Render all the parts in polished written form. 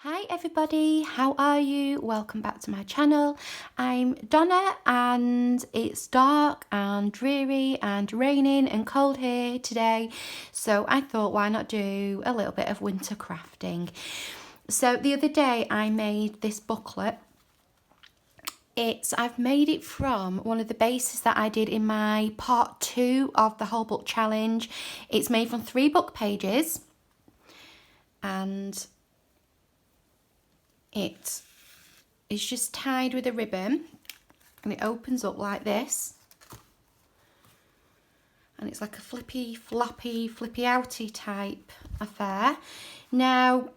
Hi everybody, how are you? Welcome back to my channel. I'm Donna and it's dark and dreary and raining and cold here today, so I thought why not do a little bit of winter crafting. So the other day I made this booklet. I've made it from one of the bases that I did in my part 2 of the whole book challenge. It's made from 3 book pages and it is just tied with a ribbon and it opens up like this, and it's like a flippy floppy flippy outy type affair. Now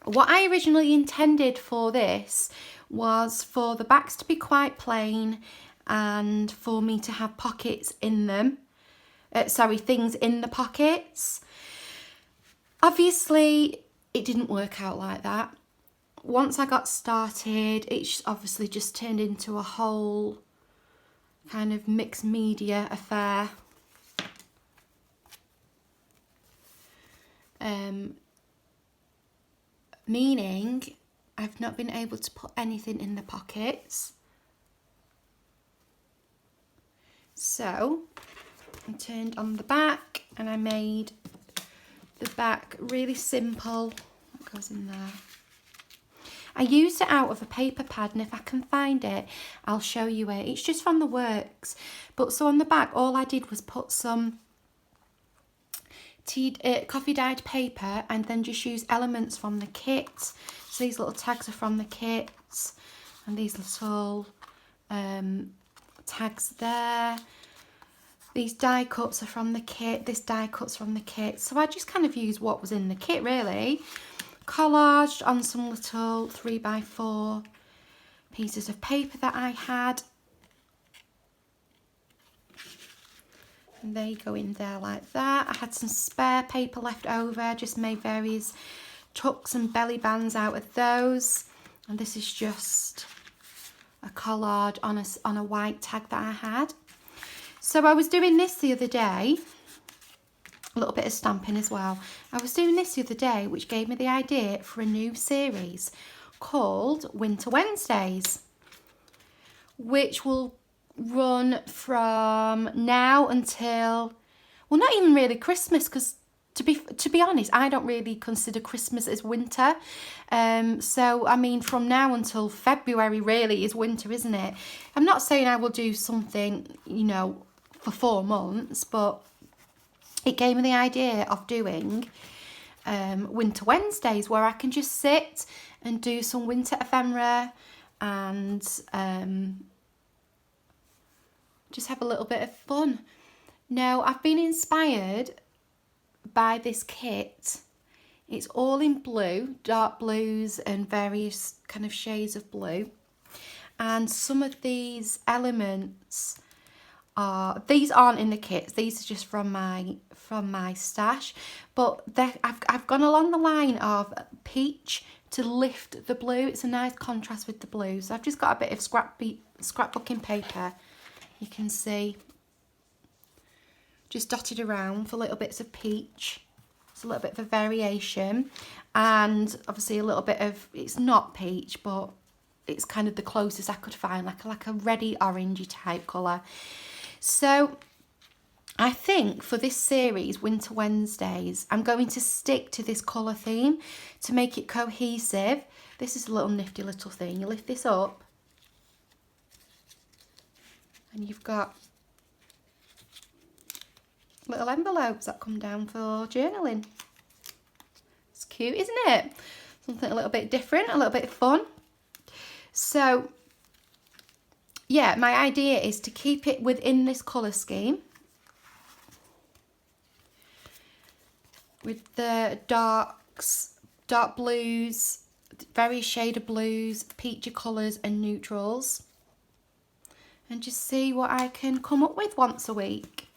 what I originally intended for this was for the backs to be quite plain and for me to have pockets in them, things in the pockets. Obviously it didn't work out like that. Once I got started, it's obviously just turned into a whole kind of mixed media affair. Meaning I've not been able to put anything in the pockets. So I turned on the back and I made the back really simple. What goes in there? I used it out of a paper pad, and if I can find it, I'll show you it. It's just from the works. But so on the back, all I did was put some coffee dyed paper and then just use elements from the kit. So these little tags are from the kits, and these little tags there. These die cuts are from the kit. This die cut's from the kit. So I just kind of used what was in the kit, really. Collaged on some little 3x4 pieces of paper that I had, and they go in there like that. I had some spare paper left over. I just made various tucks and belly bands out of those, and this is just a collage on a white tag that I had. So I was doing this the other day, a little bit of stamping as well. I was doing this the other day, which gave me the idea for a new series called Winter Wednesdays, which will run from now until, well, not even really Christmas, because to be honest, I don't really consider Christmas as winter. So I mean, from now until February really is winter, isn't it? I'm not saying I will do something, you know, for 4 months, but it gave me the idea of doing Winter Wednesdays, where I can just sit and do some winter ephemera and just have a little bit of fun. Now, I've been inspired by this kit. It's all in blue, dark blues and various kind of shades of blue. And some of these elements these aren't in the kits. These are just from my stash, but I've gone along the line of peach to lift the blue. It's a nice contrast with the blue. So I've just got a bit of scrapbooking paper. You can see just dotted around for little bits of peach. It's a little bit of a variation, and obviously a little bit of, it's not peach, but it's kind of the closest I could find, like a reddy orangey type colour. So I think for this series, Winter Wednesdays, I'm going to stick to this colour theme to make it cohesive. This is a little nifty little thing. You lift this up and you've got little envelopes that come down for journaling. It's cute, isn't it? Something a little bit different, a little bit fun. So yeah, my idea is to keep it within this colour scheme with the darks, dark blues, various shade of blues, peachy colours and neutrals, and just see what I can come up with once a week.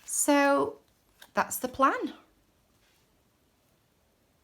So that's the plan.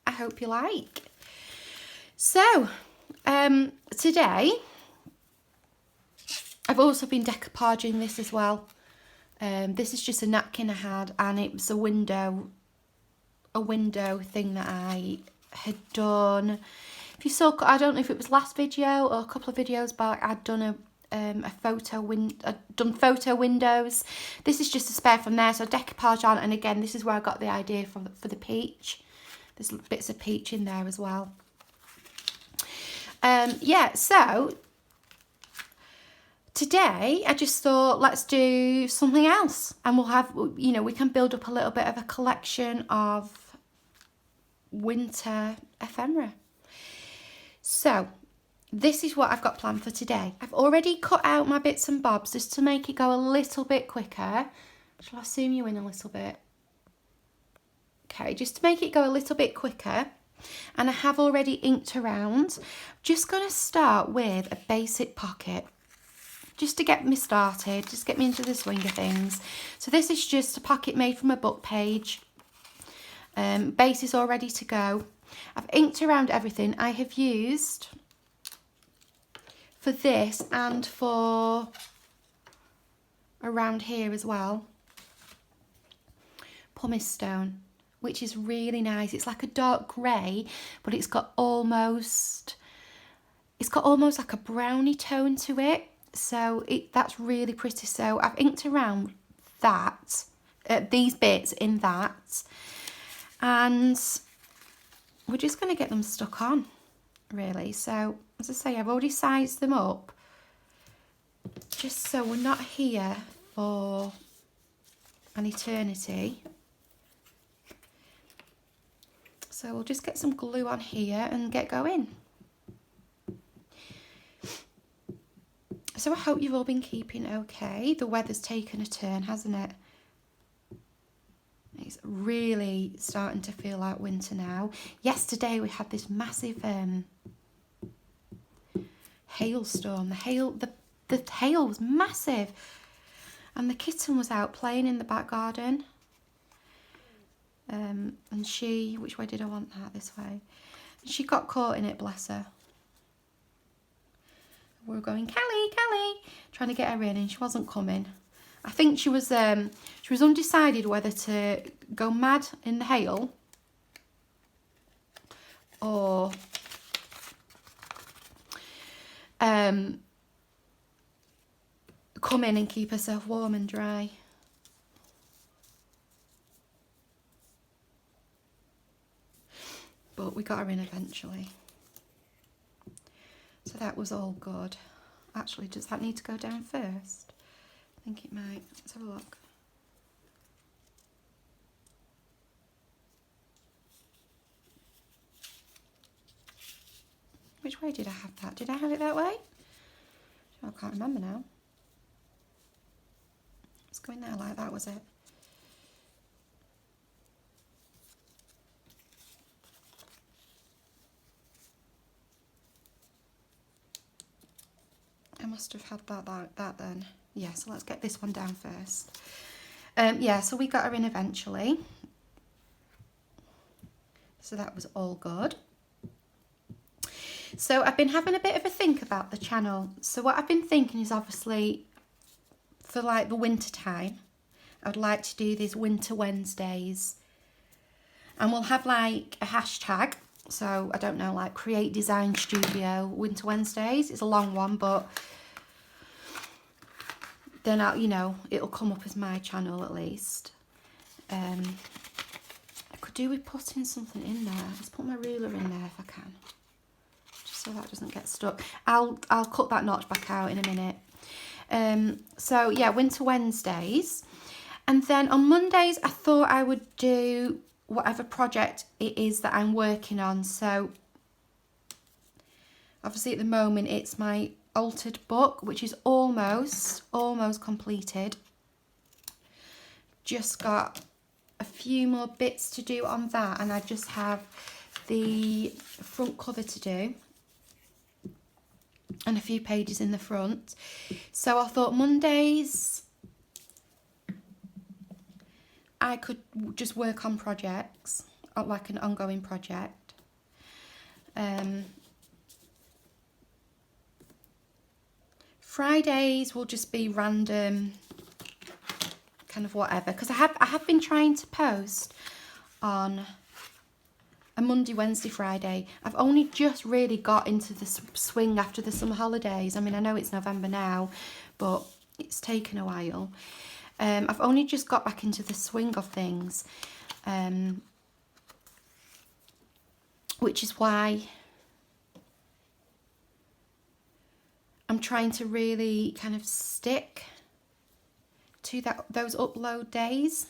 I hope you like. So today I've also been decoupaging this as well. This is just a napkin I had, and it was a window thing that I had done, if you saw, I don't know if it was last video or a couple of videos back, I'd done done photo windows. This is just a spare from there, so decoupage on, and again, this is where I got the idea from for the peach. There's bits of peach in there as well. Yeah, so today I just thought let's do something else, and we'll have, you know, we can build up a little bit of a collection of winter ephemera. So this is what I've got planned for today. I've already cut out my bits and bobs just to make it go a little bit quicker. Shall I zoom you in a little bit? Okay, just to make it go a little bit quicker. And I have already inked around. Just going to start with a basic pocket, just to get me started, just get me into the swing of things. So this is just a pocket made from a book page. Base is all ready to go. I've inked around everything. I have used, for this and for around here as well, pumice stone, which is really nice. It's like a dark grey, but it's got almost like a browny tone to it. So that's really pretty. So I've inked around that, these bits in that, and we're just going to get them stuck on, really. So as I say, I've already sized them up, just so we're not here for an eternity. So we'll just get some glue on here and get going. So I hope you've all been keeping okay. The weather's taken a turn, hasn't it? It's really starting to feel like winter now. Yesterday we had this massive hailstorm. The hail was massive, and the kitten was out playing in the back garden. And which way did I want that? This way. And she got caught in it, bless her. We were going, Callie, Callie, trying to get her in, and she wasn't coming. I think she was undecided whether to go mad in the hail or come in and keep herself warm and dry. But we got her in eventually. So that was all good. Actually, does that need to go down first? I think it might. Let's have a look. Which way did I have that? Did I have it that way? I can't remember now. It's going there like that, was it? I must have had that like that then. Yeah, so let's get this one down first. Yeah, so we got her in eventually. So that was all good. So I've been having a bit of a think about the channel. So what I've been thinking is, obviously for like the winter time, I would like to do these Winter Wednesdays. And we'll have like a hashtag. So I don't know, like Createdesignstudio Winter Wednesdays. It's a long one, but then I'll, you know, it'll come up as my channel at least. I could do with putting something in there. Let's put my ruler in there if I can, just so that doesn't get stuck. I'll cut that notch back out in a minute. So yeah, Winter Wednesdays, and then on Mondays I thought I would do whatever project it is that I'm working on. So obviously at the moment it's my altered book, which is almost completed. Just got a few more bits to do on that, and I just have the front cover to do and a few pages in the front. So I thought Mondays I could just work on projects, like an ongoing project. Fridays will just be random, kind of whatever, because I have been trying to post on a Monday, Wednesday, Friday. I've only just really got into the swing after the summer holidays. I mean, I know it's November now, but it's taken a while. I've only just got back into the swing of things, which is why I'm trying to really kind of stick to those upload days.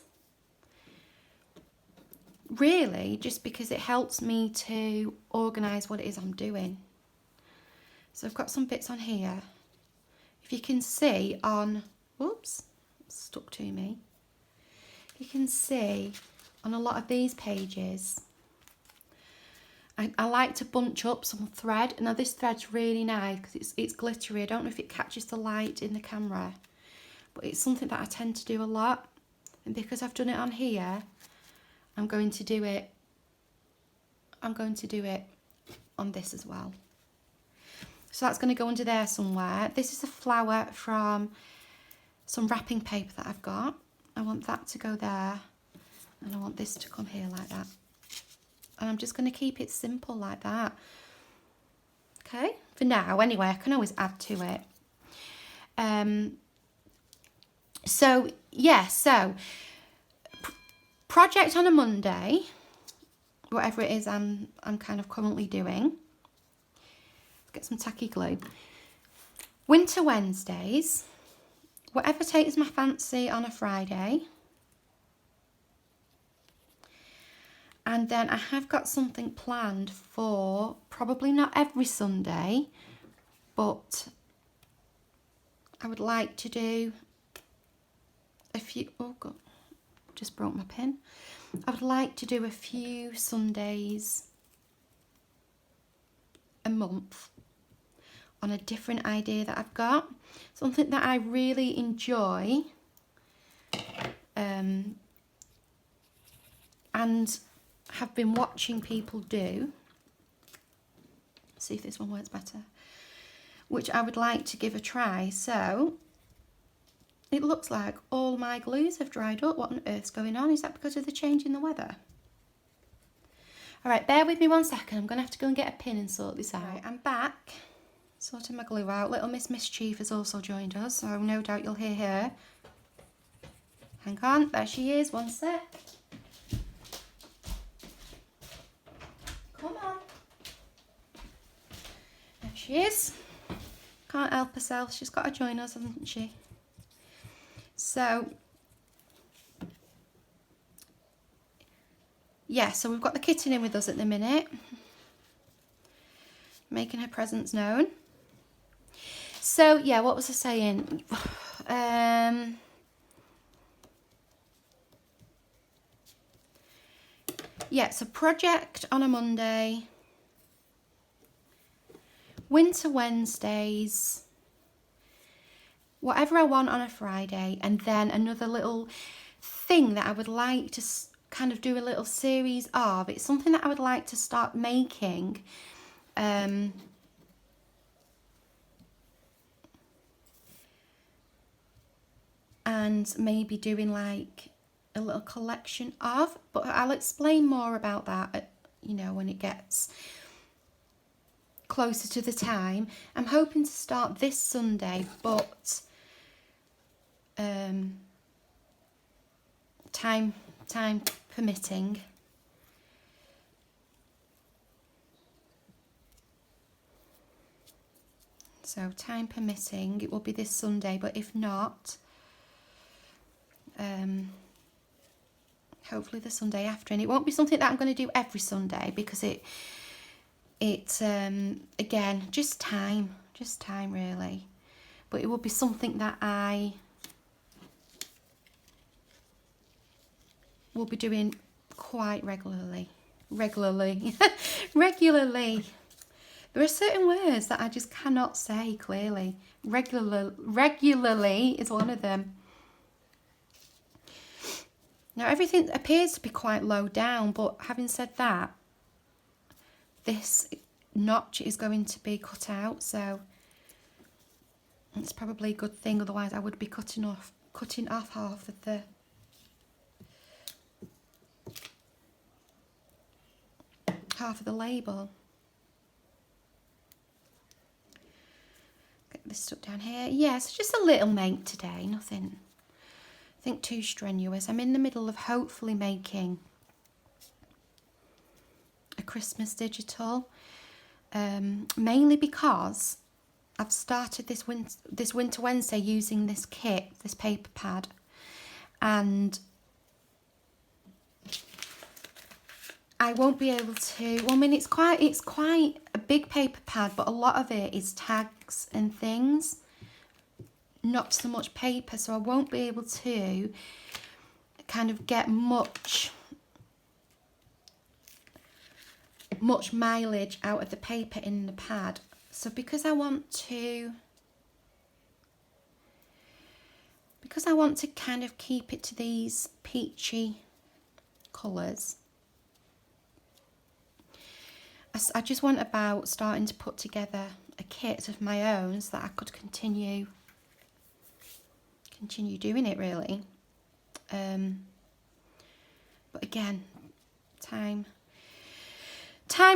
Really, just because it helps me to organise what it is I'm doing. So I've got some bits on here. If you can see on, whoops, it's stuck to me. You can see on a lot of these pages, I like to bunch up some thread. Now this thread's really nice because it's glittery. I don't know if it catches the light in the camera, but it's something that I tend to do a lot. And because I've done it on here, I'm going to do it on this as well. So that's going to go under there somewhere. This is a flower from some wrapping paper that I've got. I want that to go there, and I want this to come here like that. And I'm just going to keep it simple like that. Okay, for now anyway. I can always add to it. So project on a Monday, whatever it is I'm kind of currently doing. Get some tacky glue. Winter Wednesdays, whatever takes my fancy on a Friday. And then I have got something planned for probably not every Sunday, but I would like to do a few, oh God, just broke my pen. I would like to do a few Sundays a month on a different idea that I've got. Something that I really enjoy and have been watching people do. See if this one works better. Which I would like to give a try. So it looks like all my glues have dried up. What on earth's going on? Is that because of the change in the weather? All right, bear with me 1 second. I'm going to have to go and get a pin and sort this out. Right, I'm back, sorting my glue out. Little Miss Mischief has also joined us, so no doubt you'll hear her. Hang on, there she is. 1 sec. Come on. There she is. Can't help herself. She's got to join us, hasn't she? So, yeah, so we've got the kitten in with us at the minute, making her presence known. So, yeah, what was I saying? Yeah, so project on a Monday, Winter Wednesdays, whatever I want on a Friday, and then another little thing that I would like to kind of do a little series of. It's something that I would like to start making. And maybe doing like a little collection of, but I'll explain more about that, you know, when it gets closer to the time. I'm hoping to start this Sunday, but time permitting. So time permitting, it will be this Sunday, but if not, hopefully the Sunday after. And it won't be something that I'm going to do every Sunday, because it again, just time really. But it will be something that I will be doing quite regularly. Regularly. There are certain words that I just cannot say clearly. Regularly is one of them. Now everything appears to be quite low down, but having said that, this notch is going to be cut out, so it's probably a good thing, otherwise I would be cutting off half of the half of the label. Get this stuck down here. Yes, just a little make today, nothing I think too strenuous. I'm in the middle of hopefully making a Christmas digital, mainly because I've started this Winter Wednesday using this kit, this paper pad, and I won't be able to. Well, I mean, it's quite a big paper pad, but a lot of it is tags and things, not so much paper. So I won't be able to kind of get much mileage out of the paper in the pad. So because I want to kind of keep it to these peachy colours, I just went about starting to put together a kit of my own so that I could continue doing it, really. But again, time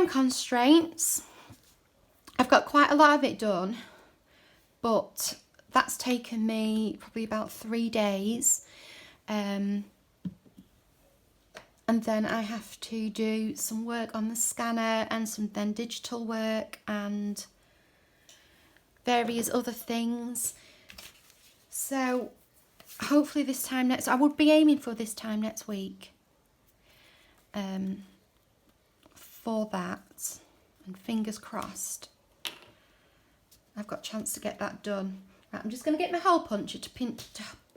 constraints. I've got quite a lot of it done, but that's taken me probably about 3 days. And then I have to do some work on the scanner and some then digital work and various other things. So hopefully this time next, I would be aiming for this time next week for that, and fingers crossed I've got a chance to get that done. Right, I'm just going to get my hole puncher to pinch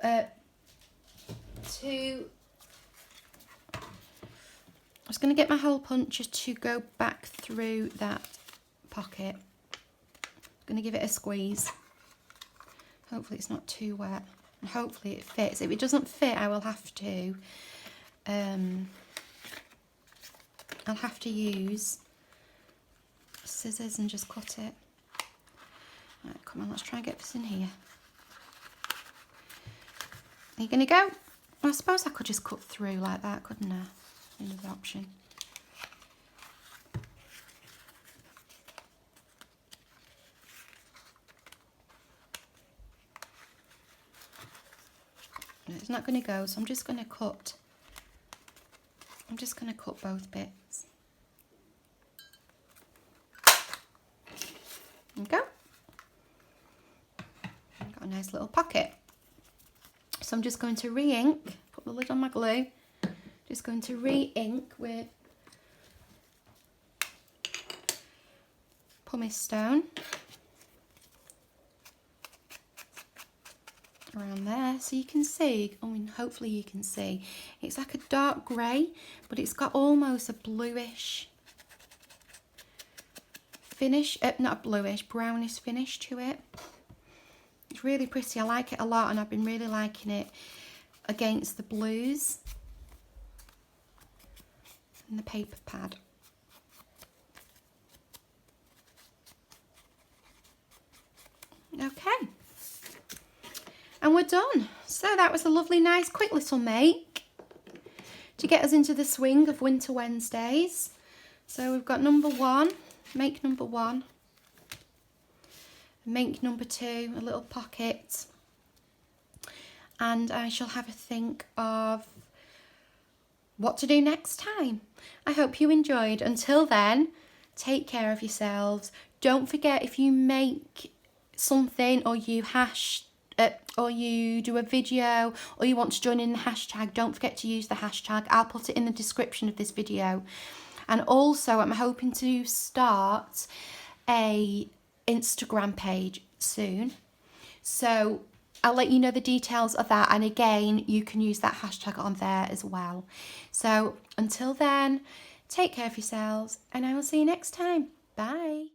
I was going to get my hole puncher to go back through that pocket. I'm going to give it a squeeze. Hopefully it's not too wet, and hopefully it fits. If it doesn't fit, I will have to I'll have to use scissors and just cut it. Right, come on, let's try and get this in here. Are you going to go? Well, I suppose I could just cut through like that, couldn't I? Another option. No, it's not going to go, so I'm just going to cut. I'm just going to cut both bits. There we go. Got a nice little pocket. So I'm just going to re-ink, put the lid on my glue. Just going to re-ink with pumice stone around there, so you can see. I mean, hopefully you can see. It's like a dark grey, but it's got almost a bluish finish. Not a bluish, brownish finish to it. It's really pretty. I like it a lot, and I've been really liking it against the blues and the paper pad. Okay, and we're done. So that was a lovely, nice, quick little make to get us into the swing of Winter Wednesdays. So we've got number 1, make number 1, make number 2, a little pocket, and I shall have a think of what to do next time. I hope you enjoyed. Until then, take care of yourselves. Don't forget, if you make something or you or you do a video or you want to join in the hashtag, don't forget to use the hashtag. I'll put it in the description of this video. And also, I'm hoping to start a Instagram page soon, so I'll let you know the details of that, and again, you can use that hashtag on there as well. So until then, take care of yourselves, and I will see you next time. Bye.